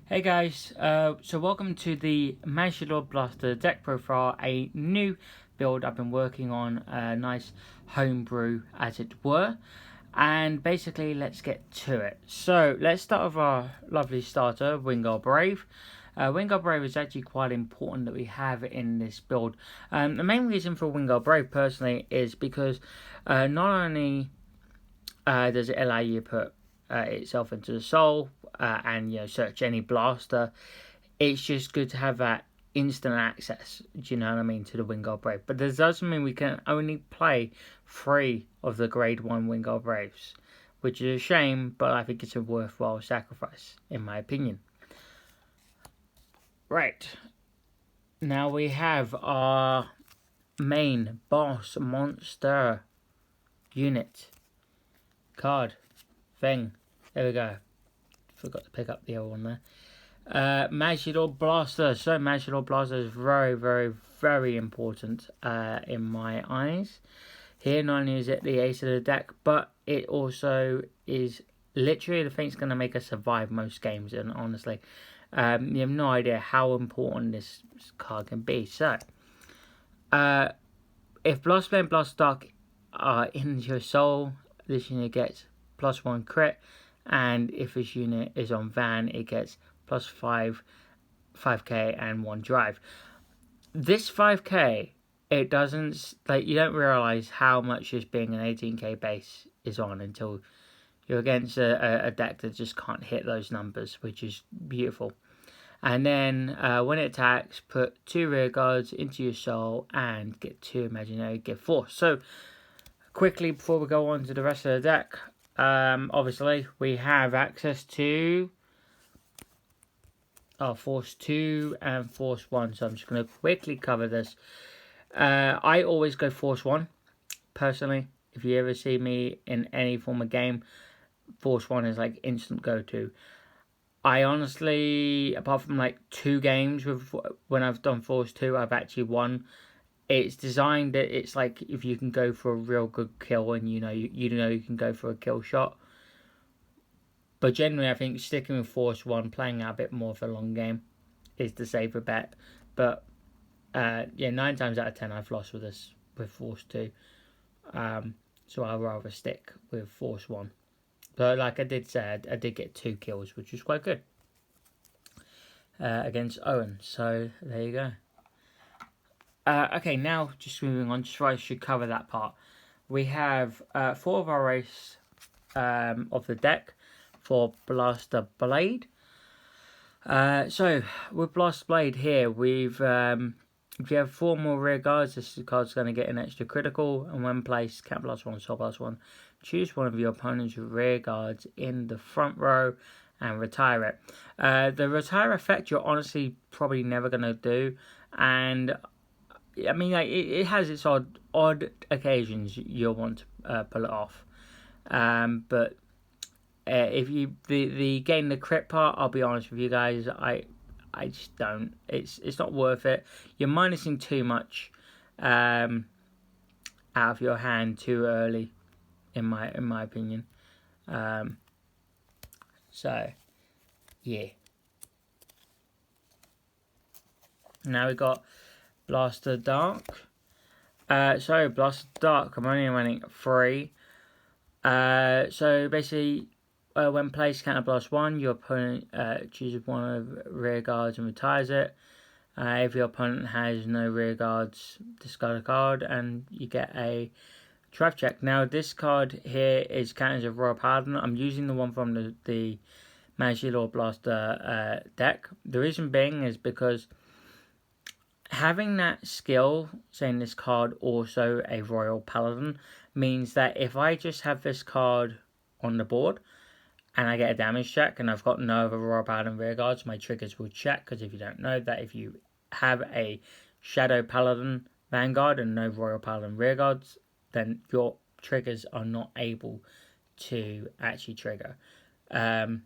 Hey guys, so welcome to the Majesty Lord Blaster deck profile, a new build I've been working on, a nice homebrew as it were, and basically let's get to it. So let's start with our lovely starter, Wingull Brave. Wingull Brave is actually quite important that we have in this build. The main reason for Wingull Brave personally is because not only does it allow you to put itself into the soul and search any blaster. It's just good to have that instant access, do you know what I mean, to the Wingull Brave. But this doesn't mean we can only play 3 of the grade 1 Wingull Braves, which is a shame, but I think it's a worthwhile sacrifice in my opinion. Right, now we have our main boss monster unit card thing. There we go. Forgot to pick up the other one there. Majesty Lord Blaster. So Majesty Lord Blaster is very, very, very important in my eyes. Here, not only is it the ace of the deck, but it also is literally the thing that's going to make us survive most games. And honestly, you have no idea how important this card can be. So, if Blastblade and Blastdark are in your soul, this unit gets +1 crit. And if this unit is on Van, it gets +5, 5k, and 1 drive. This 5k, it doesn't, you don't realise how much just being an 18k base is on until you're against a deck that just can't hit those numbers, which is beautiful. And then when it attacks, put 2 rear guards into your soul and get 2 imaginary gift force. So quickly before we go on to the rest of the deck, obviously we have access to Force 2 and Force 1, so I'm just going to quickly cover this. I always go Force 1 personally. If you ever see me in any form of game, Force 1 is like instant go-to. I honestly, apart from like 2 games when I've done Force 2, I've actually won. It's designed that it's like if you can go for a real good kill and you know you can go for a kill shot. But generally I think sticking with Force 1, playing out a bit more of a long game is the safer bet. But 9 times out of 10 I've lost with Force 2. So I'd rather stick with Force 1. But like I did say, I did get 2 kills, which was quite good against Owen. So there you go. Okay, now just moving on, just so I should cover that part. We have 4 of our race of the deck for Blaster Blade. So with Blaster Blade here, if you have 4 more rear guards, this card's going to get an extra critical, and when placed, count +1, soul +1. Choose one of your opponent's rear guards in the front row and retire it. The retire effect you're honestly probably never going to do, and I mean, it has its odd occasions you'll want to pull it off. But if you the getting the crit part, I'll be honest with you guys, I just don't. It's not worth it. You're minusing too much out of your hand too early, in my opinion. So yeah. Now we got Blaster Dark. Blaster Dark, I'm only running 3. So basically, when placed, counter +1, your opponent chooses one of rear guards and retires it. If your opponent has no rear guards, discard a card and you get a drive check. Now this card here is counted as a Royal Paladin. I'm using the one from the Majesty Lord Blaster deck. The reason being is because having that skill, saying this card also a Royal Paladin, means that if I just have this card on the board and I get a damage check and I've got no other Royal Paladin rear guards, my triggers will check. Because if you don't know that, if you have a Shadow Paladin Vanguard and no Royal Paladin rear guards, then your triggers are not able to actually trigger. So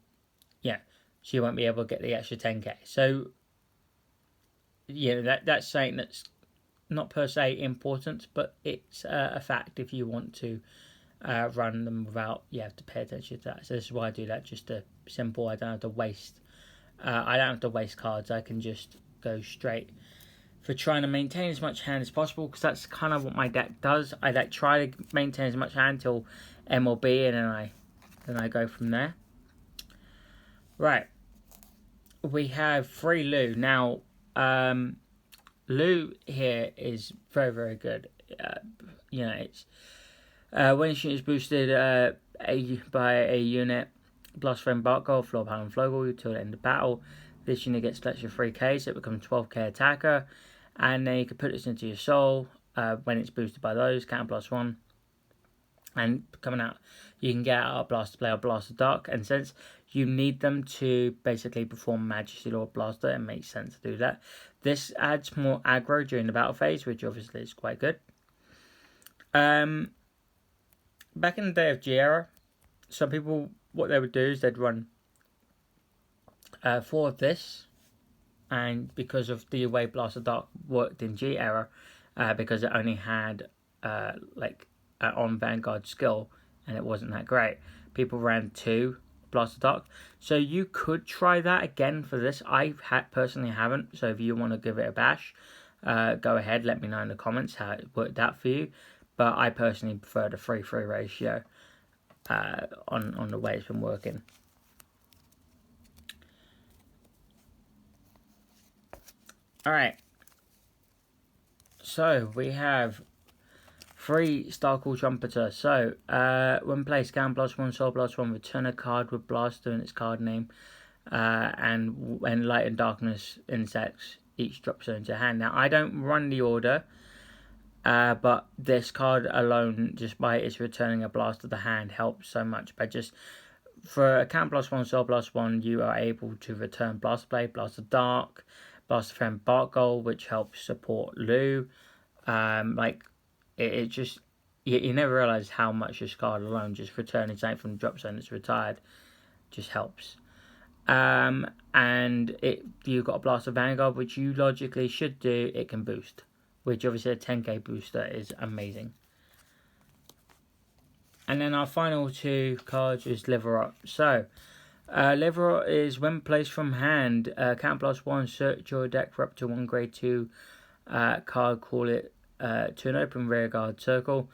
you won't be able to get the extra 10k. So yeah, that's something that's not per se important, but it's a fact if you want to run them without you have to pay attention to that. So this is why I do that, just simple. I don't have to waste I don't have to waste cards. I can just go straight for trying to maintain as much hand as possible, because that's kind of what my deck does. I like try to maintain as much hand till MLB, and then I go from there. Right, we have 3 Lu now. Lu here is very, very good. You know, it's when a unit is boosted by a unit, Blast Friend Bark Goal, Floor Power and Floggle until the end of battle. This unit gets extra 3k, so it becomes 12k attacker. And then you can put this into your soul when it's boosted by those, counter +1. And coming out, you can get out Blaster Blade or Blaster Dark. And since you need them to basically perform Majesty Lord Blaster, it makes sense to do that. This adds more aggro during the battle phase, which obviously is quite good. Back in the day of G-Era, some people, what they would do is they'd run 4 of this. And because of the way Blaster Dark worked in G-Era, because it only had on Vanguard skill, and it wasn't that great, people ran 2 Blaster Dark. So you could try that again for this. I personally haven't, so if you want to give it a bash, go ahead, let me know in the comments how it worked out for you. But I personally prefer the 3-3 ratio on the way it's been working. Alright, so we have 3 Starcall Trumpeter. So, when placed, Scan +1, Soul +1, return a card with Blaster in its card name. And when Light and Darkness insects, each drops into your hand. Now, I don't run the order, but this card alone, just by its returning a Blaster to the hand, helps so much. By just, for a Count +1, Soul +1, you are able to return Blaster Blade, Blaster Dark, Blaster Friend Bark Goal, which helps support Lu. It just, you never realise how much this card alone, just returning something from the drop zone that's retired, just helps. And you've got a Blaster Vanguard, which you logically should do, it can boost, which obviously a 10k booster is amazing. And then our final 2 cards is Liverot. So, Liverot is when placed from hand, count +1, search your deck for up to 1 grade 2 card, call it to an open rearguard circle,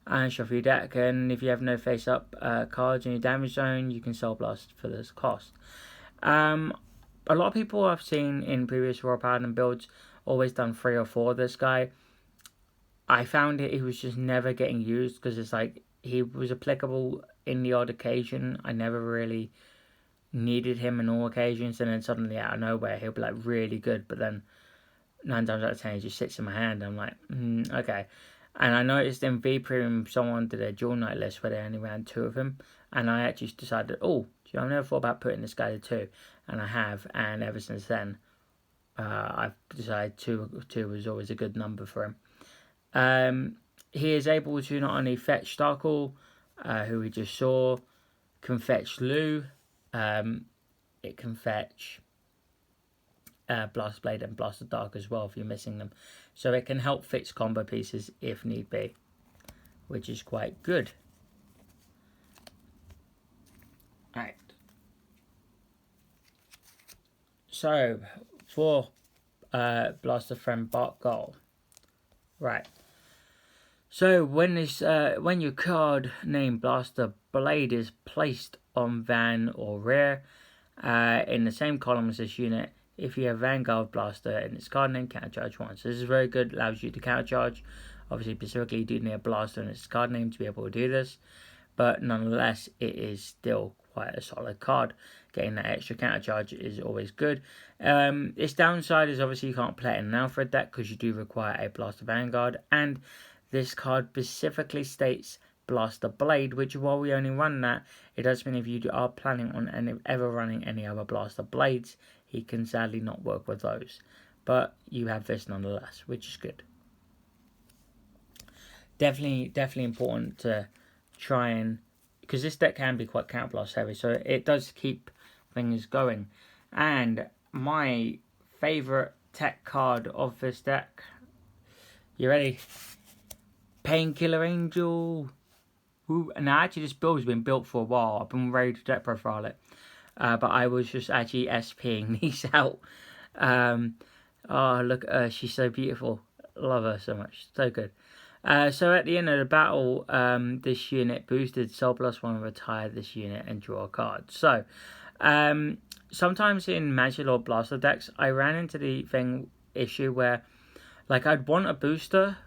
and shuffle your deck. And if you have no face-up cards in your damage zone, you can Soul Blast for this cost. A lot of people I've seen in previous Royal Paladin builds always done 3 or 4 of this guy. I found he was just never getting used, because it's like he was applicable in the odd occasion. I never really needed him in all occasions, and then suddenly out of nowhere he'll be like really good, but then 9 times out of 10 he just sits in my hand. I'm like, okay. And I noticed in V Premium someone did a dual night list where they only ran 2 of him, and I actually decided, I've never thought about putting this guy to 2, and I have, and ever since then I've decided 2 was always a good number for him. He is able to not only fetch Starcall, who we just saw, can fetch Lu, it can fetch Blaster Blade and Blaster Dark as well if you're missing them. So it can help fix combo pieces if need be, which is quite good. Alright. So, for Blaster Friend Bark Goal. Right. So when your card named Blaster Blade is placed on van or rear in the same column as this unit, if you have Vanguard Blaster in its card name, countercharge 1. So this is very good, allows you to countercharge. Obviously, specifically, you do need a Blaster in its card name to be able to do this, but nonetheless, it is still quite a solid card. Getting that extra countercharge is always good. Its downside is obviously you can't play it in an Alfred deck because you do require a Blaster Vanguard, and this card specifically states Blaster Blade, which while we only run that, it does mean if you are planning on ever running any other Blaster Blades, he can sadly not work with those. But you have this nonetheless, which is good. Definitely important to try and, because this deck can be quite counterblast heavy, so it does keep things going. And my favourite tech card of this deck, you ready? Painkiller Angel. Ooh, and actually this build has been built for a while. I've been ready to deck profile it. but I was just actually SPing these out. Oh, look at her, she's so beautiful. Love her so much, so good. So at the end of the battle, this unit boosted Soul Plus 1, retire this unit and draw a card. So, sometimes in Majesty Lord Blaster decks, I ran into the issue where, like, I'd want a booster,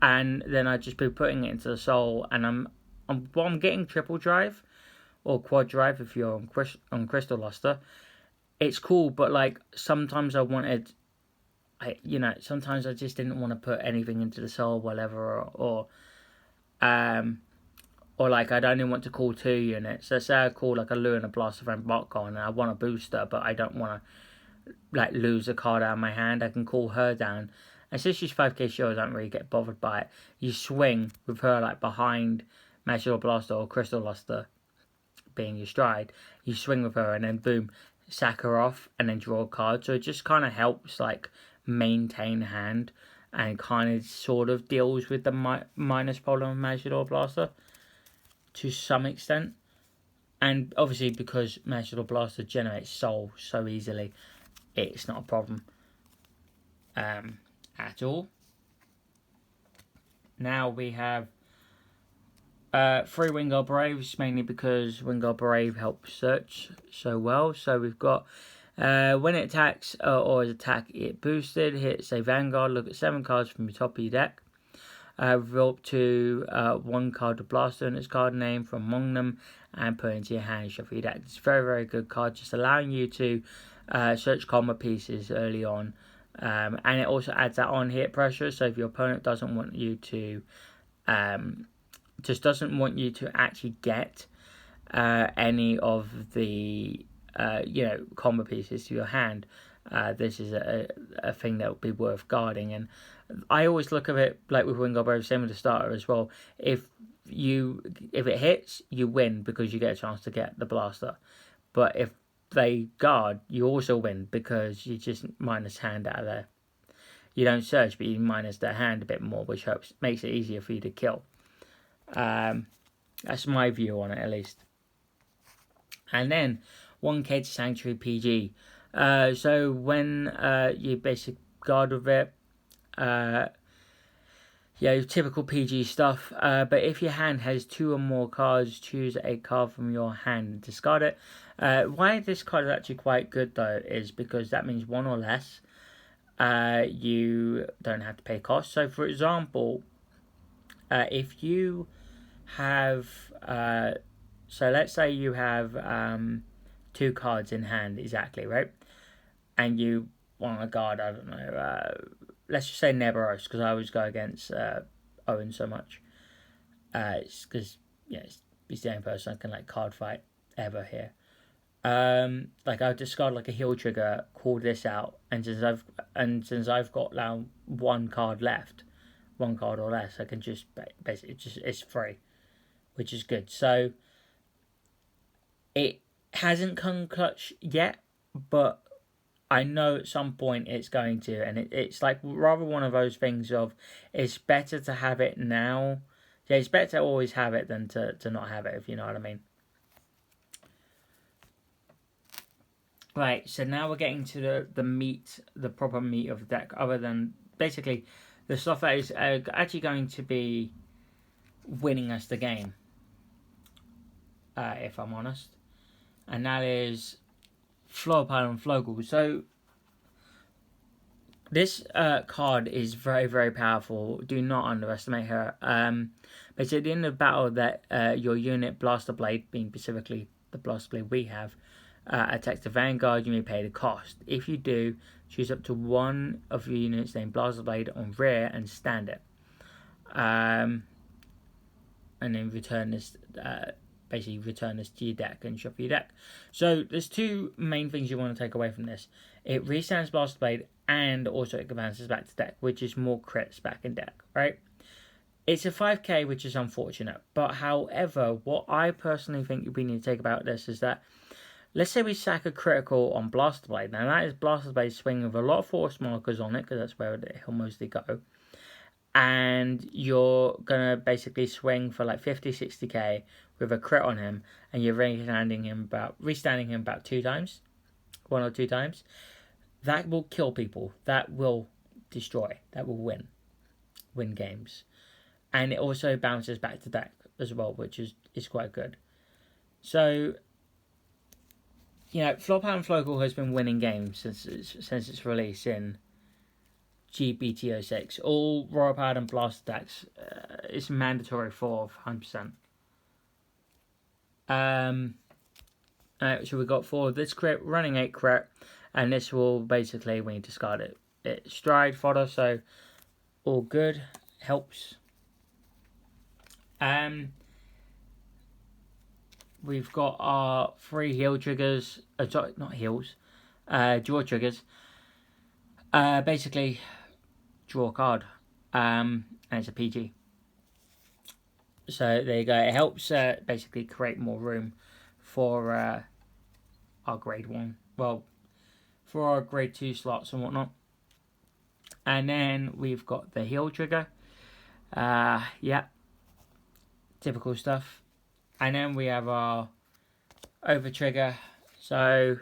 and then I'd just be putting it into the Soul, and I'm getting triple drive, or quad drive if you're on Crystal Luster. It's cool, but like sometimes I wanted, sometimes I just didn't want to put anything into the Soul, whatever, or like I'd only want to call 2 units. So say I call like a Lou and a Blaster Friend Botcon, and I want a booster, but I don't want to like lose a card out of my hand. I can call her down, and since she's 5k shield, I don't really get bothered by it. You swing with her like behind Majesty Lord Blaster or Crystal Luster being your stride. You swing with her, and then boom, sack her off, and then draw a card. So it just kind of helps like maintain hand, and kind of sort of deals with the minus problem of Majesty Lord Blaster to some extent. And obviously because Majesty Lord Blaster generates Soul so easily, it's not a problem at all. Now we have 3 Wingard Braves, mainly because Wingard Brave helps search so well. So we've got when it attacks or is attack it boosted, hits a Vanguard, look at 7 cards from the top of your deck. Reveal up to 1 card to Blaster and its card name from among them, and put it into your hand, shuffle your deck. It's a very, very good card, just allowing you to search combo pieces early on. And it also adds that on hit pressure, so if your opponent doesn't want you to doesn't want you to actually get any of the combo pieces to your hand, this is a thing that would be worth guarding. And I always look at it like with Wingard Brave, same with the starter as well. If it hits, you win because you get a chance to get the blaster. But if they guard, you also win because you just minus hand out of there. You don't search, but you minus their hand a bit more, which makes it easier for you to kill. That's my view on it, at least. And then 1k to Sanctuary PG. So when you basically guard with it, typical PG stuff. But if your hand has 2 or more cards, choose a card from your hand and discard it. Why this card is actually quite good though is because that means 1 or less. You don't have to pay cost. So for example, if you have so let's say you have 2 cards in hand exactly, right? And you want a guard, I don't know, let's just say Neberos, because I always go against Owen so much. It's because he's the only person I can like card fight ever here. Like I'll discard like a heal trigger, call this out, and since I've got now 1 card left, 1 card or less, I can just basically it's free, which is good. So it hasn't come clutch yet, but I know at some point it's going to, and it's like rather one of those things of it's better to have it now. Yeah, it's better to always have it than to not have it, if you know what I mean. Right, so now we're getting to the proper meat of the deck, other than basically the stuff that is actually going to be winning us the game, if I'm honest. And that is Florpile and Floggle. So this card is very, very powerful. Do not underestimate her. But at the end of the battle, that your unit Blaster Blade, being specifically the Blaster Blade we have, attacks the Vanguard, you may pay the cost. If you do, choose up to 1 of your units named Blaster Blade on rear and stand it. And then return this. Basically return this to your deck and shuffle your deck. So there's 2 main things you want to take away from this. It restands Blaster Blade, and also it bounces back to deck, which is more crits back in deck, right? It's a 5k, which is unfortunate. But however, what I personally think we need to take about this is that, let's say we sack a critical on Blaster Blade. Now that is Blaster Blade swinging with a lot of force markers on it, because that's where he'll mostly go. And you're going to basically swing for like 50, 60k with a crit on him, and you're restanding him about 2 times, 1 or 2 times, that will kill people. That will destroy. That will win games. And it also bounces back to deck as well, which is quite good. So, Floorpad and Flogel has been winning games since its release in D-BT06. All Royal Pad and Blaster decks, it's mandatory for 100%. So we got 4 this crit, running 8 crit, and this will basically, when you discard it, it's stride fodder, so all good, helps. We've got our 3 heal triggers, not heals, draw triggers. Basically, draw a card, and it's a PG. So there you go. It helps basically create more room for our grade 1. Well, for our grade 2 slots and whatnot. And then we've got the heal trigger. Yeah, typical stuff. And then we have our over trigger. So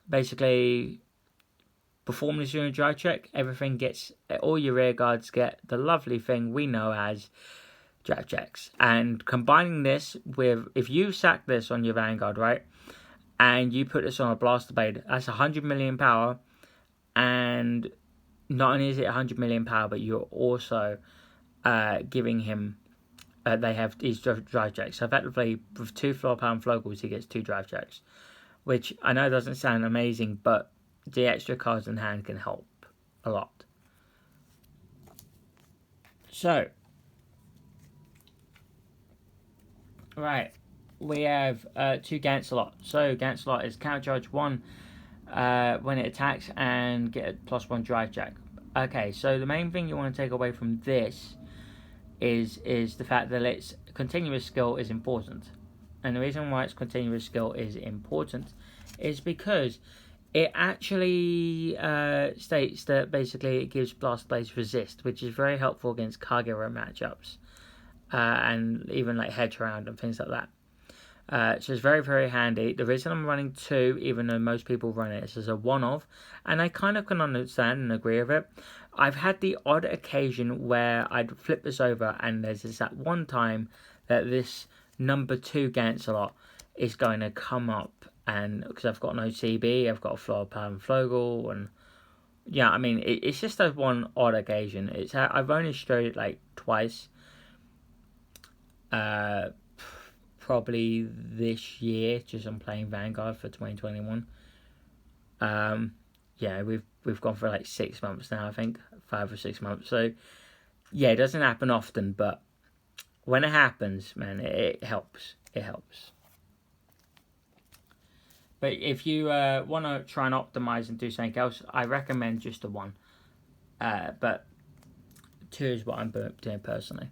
basically, perform this unit drive check. Everything gets, all your rear guards get the lovely thing we know as drive checks. And combining this with, if you sack this on your Vanguard, right, and you put this on a Blaster Blade, that's 100 million power. And not only is it 100 million power, but you're also giving him, they have these drive checks. So effectively, with 2 Floorpad Flogels, he gets 2 drive checks. Which I know doesn't sound amazing, but the extra cards in hand can help a lot. So, right, we have 2 Gancelot. So Gancelot is counter charge 1 when it attacks and get a +1 drive check. Okay, so the main thing you want to take away from this is the fact that its continuous skill is important. And the reason why its continuous skill is important is because it actually states that basically it gives Blast Blades resist, which is very helpful against Kagero matchups and even like hedge round and things like that. So it's very, very handy. The reason I'm running 2, even though most people run it, is as a one-off, and I kind of can understand and agree with it. I've had the odd occasion where I'd flip this over, and there's this that one time that this number 2 Gancelot is going to come up, and because I've got no CB, I've got a Floorpad and Flogel, and yeah, I mean it's just a one odd occasion. I've only strode it like twice. Probably this year, just on playing Vanguard for 2021. Yeah, we've gone for like 6 months now, I think 5 or 6 months. So yeah, it doesn't happen often, but when it happens, man, it helps. It helps. But if you want to try and optimize and do something else, I recommend just a 1. But 2 is what I'm doing personally.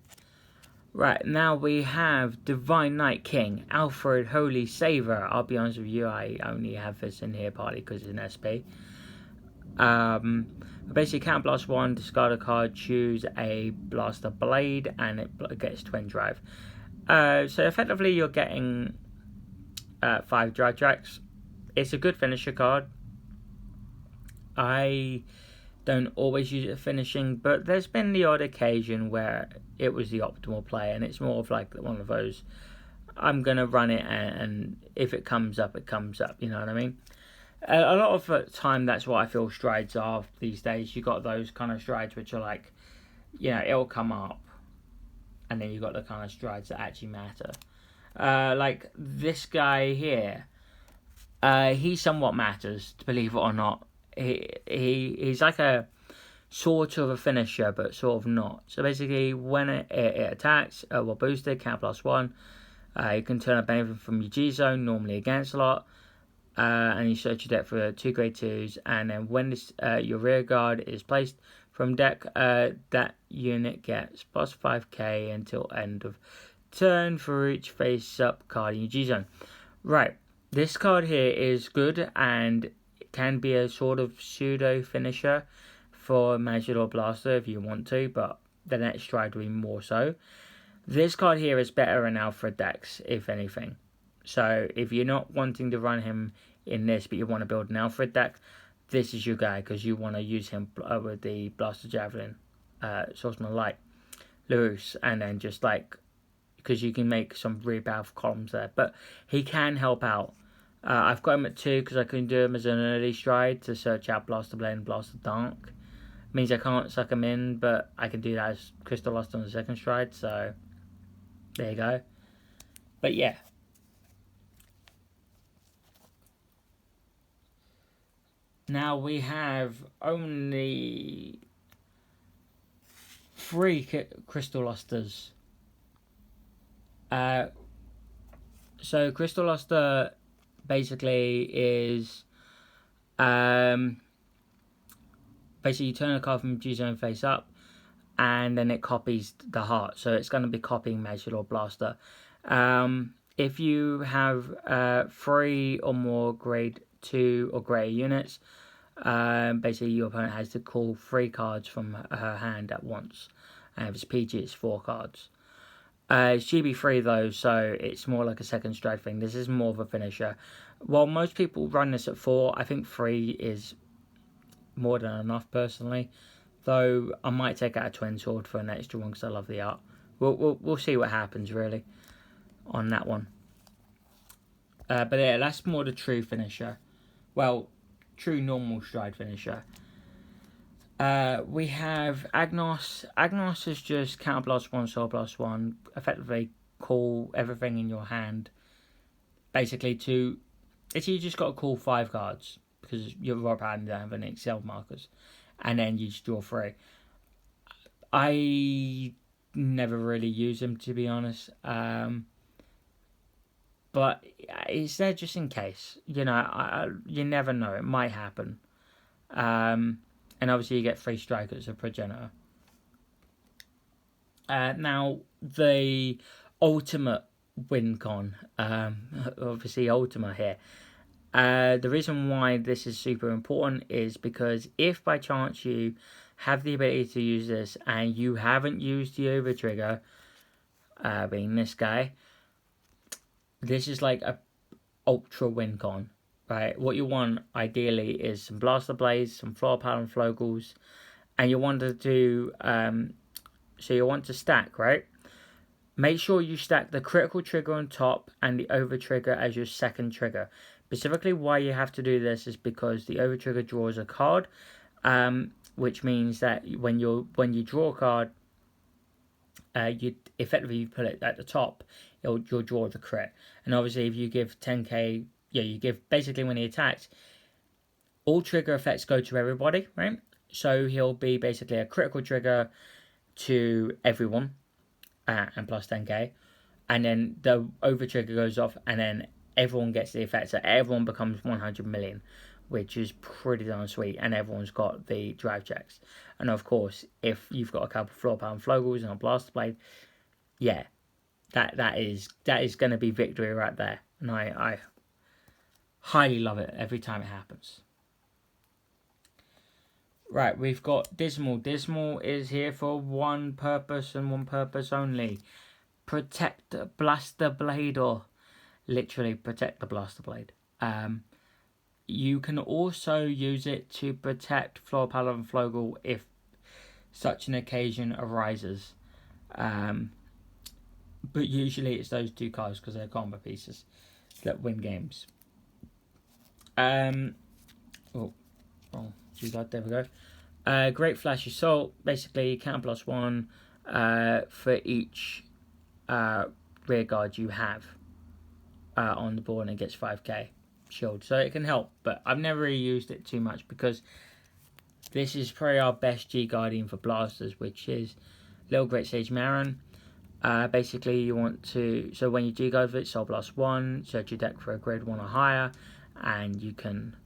Right, now we have Divine Night King, Alfred Holy Saver. I'll be honest with you, I only have this in here partly because it's an SP. Basically, count blast 1, discard a card, choose a Blaster Blade, and it gets twin drive. So effectively, you're getting 5 drive tracks. It's a good finisher card. I don't always use it for finishing, but there's been the odd occasion where it was the optimal play, and it's more of like one of those, I'm going to run it, and if it comes up, it comes up, you know what I mean? A lot of the time, that's what I feel strides are these days. You got those kind of strides which are like, it'll come up, and then you got the kind of strides that actually matter. Like this guy here, he somewhat matters, believe it or not. He's like a sort of a finisher, but sort of not. So basically, when it attacks, well, boosted, count +1. You can turn up anything from your G zone, normally against a lot, and you search your deck for 2 grade 2s. And then when this your rear guard is placed from deck, that unit gets +5k until end of turn for each face-up card in your G zone. Right, this card here is good and can be a sort of pseudo finisher for Majesty Lord Blaster if you want to, but the next stride will be more so. This card here is better in Alfred decks, if anything. So if you're not wanting to run him in this, but you want to build an Alfred deck, this is your guy, because you want to use him with the Blaster Javelin, Swordsman Light, Lewis, and then just like, because you can make some really powerful columns there. But he can help out. I've got him at 2 because I couldn't do him as an early stride to search out Blaster Blade and Blaster Dark. Means I can't suck him in, but I can do that as Crystal Luster on the second stride, so there you go. But yeah. Now we have only 3 Crystal Lusters. So Crystal Luster basically is basically you turn a card from G-Zone face up, and then it copies the heart. So it's going to be copying Majesty Lord Blaster. If you have 3 or more grade 2 or greater units, basically your opponent has to call 3 cards from her hand at once. And if it's PG, it's 4 cards. It's GB3 though, so it's more like a second stride thing. This is more of a finisher. While most people run this at 4, I think 3 is more than enough personally. Though I might take out a twin sword for an extra one because I love the art. We'll see what happens really on that one. But yeah, that's more the true finisher. Well, true normal stride finisher. We have Agnos. Agnos is just Counterblast 1, Soul Blast 1. Effectively call everything in your hand. Basically it's you just got to call 5 cards. Because your raw hand don't have any Excel markers. And then you just draw 3. I never really use them, to be honest. But it's there just in case. You know, you never know. It might happen. And obviously you get 3 strikers, a progenitor. Now, the ultimate win con. Obviously, Ultima here. The reason why this is super important is because if by chance you have the ability to use this and you haven't used the over trigger, being this guy, this is like a ultra win con, right? What you want ideally is some Blaster Blades, some Floor Pattern Flogels, and you want to do, so you want to stack, right? Make sure you stack the critical trigger on top and the over trigger as your second trigger. Specifically, why you have to do this is because the over trigger draws a card, which means that when you draw a card, you effectively put it at the top, you'll draw the crit. And obviously, if you give 10k, you give basically when he attacks, all trigger effects go to everybody, right? So he'll be basically a critical trigger to everyone, and plus 10k, and then the over trigger goes off, and then everyone gets the effect, so everyone becomes 100 million, which is pretty darn sweet, and everyone's got the drive checks. And of course, if you've got a couple of Floor Power Flogels and a Blaster Blade, yeah, that is going to be victory right there. And I highly love it every time it happens. Right, we've got Dismal. Dismal is here for one purpose and one purpose only. Protect Blaster Blade, or literally protect the Blaster Blade. You can also use it to protect Floor Paladin and Flogel if such an occasion arises. But usually it's those 2 cards because they're combo pieces that win games. There we go. Great Flash Assault, basically count +1 for each rear guard you have on the board, and it gets 5k shield, so it can help, but I've never really used it too much because this is probably our best G Guardian for blasters, which is Little Great Sage Marin. Basically you want to, so when you G guard with it, Soul Blast 1, search your deck for a grade 1 or higher, and you can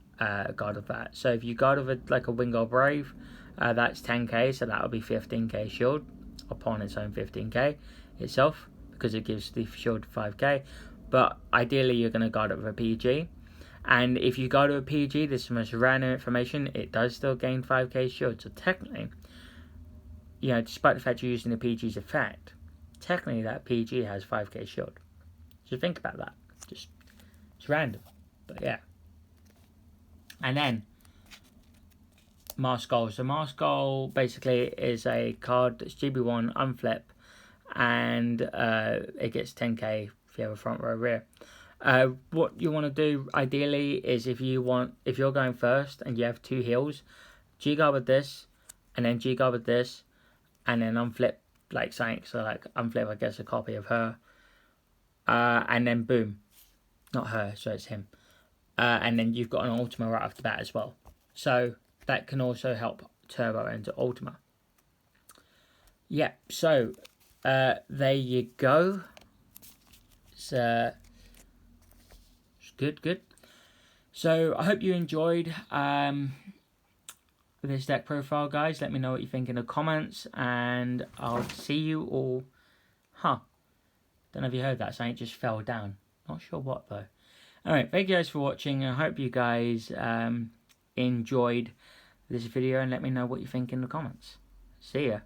guard with that. So if you guard with it like a Wingull Brave, that's 10k, so that will be 15k shield upon its own 15k itself, because it gives the shield 5k. But ideally you're going to guard it with a PG, and if you guard it with a PG, this is the most random information, it does still gain 5k shield. So technically, you know, despite the fact you're using the PG's effect, technically that PG has 5k shield. So think about that. Just, it's random. But yeah. And then Mask Goal. So Mask Goal basically is a card that's GB1 unflip, and it gets 10k if you have a front row rear. What you want to do ideally is if you're going first and you have 2 heals, G-guard with this, and then G-guard with this, and then unflip like something. So like unflip, I guess, a copy of her, and then boom, not her, so it's him, and then you've got an Ultima right after that as well. So that can also help turbo into Ultima. Yeah, so there you go. It's good. So I hope you enjoyed this deck profile, guys. Let me know what you think in the comments, and I'll see you all. Don't know if you heard that, something just fell down. Not sure what though. Alright, thank you guys for watching. I hope you guys enjoyed this video, and let me know what you think in the comments. See ya.